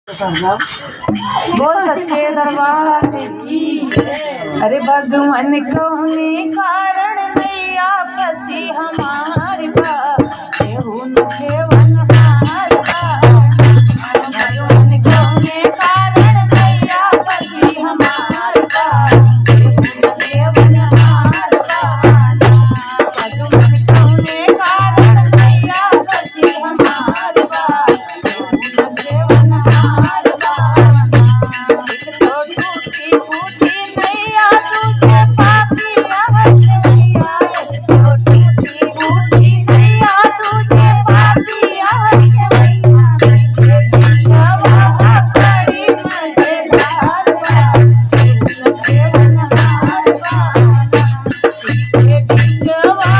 बोल सच्चे दरबार की। अरे भगवान कौने कारण नैया फंसी हमारी बात केहू न केवन हार बा। भगवान कौने कारण नैया फंसी हमारी बात केहू न केवन हार बा। भगवान कौने कारण नैया फंसी हमारी बात केहू न केवन हार बा। टूटी फूटी नैया तुझे पापिया हसवैया। टूटी फूटी नैया तुझे पापिया हसवैया। जवा बड़ी मजेदार बा केवन हार बा। जवा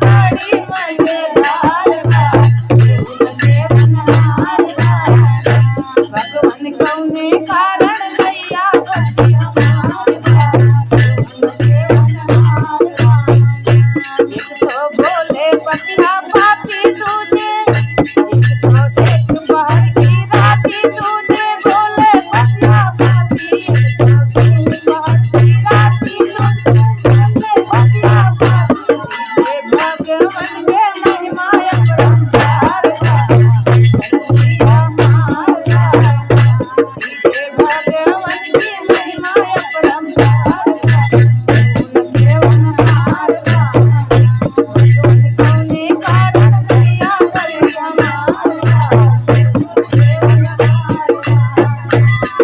बड़ी मजेदार बा केवन हार बा। भगवान कौने कारण नैया फंसी हमारी बात केहू न केवन हार बा। एक तो भोले पपिया पापी तुझे, एक तो देख बाहर की राती तुझे भोले पपिया पापी। एक तो देख बाहर की राती तुझे भोले पपिया पापी। ये भगवान के महिमा अपरंपार बा कन्हैया हमार बा। ये भगवान की महिमा अपरंपार बा केवन हार बा। भगवान कौने कारण नैया फंसी हमारी बात केवन हार बा।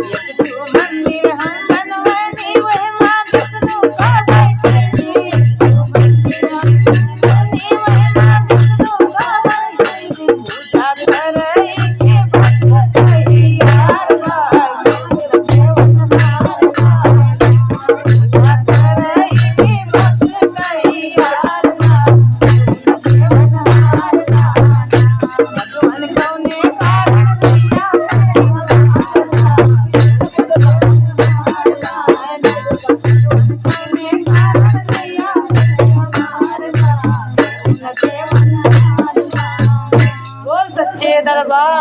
एक तो मंदिर हम बनवनी वह माँ विष्णु का बैठनी। एक तो मंदिर हम बनवनी वह माँ विष्णु का बैठनी। पूजा करई के भक्त तैयार बा केवन हार बा। पूजा करई के भक्त तैयार बा केवन हार बा। भगवान कौने कारण नैया फंसी हमारी बात केवन हार बा। भगवान कौने कारण नैया फंसी हमारी बात केवन हार बा। बोल सच्चे दरबार।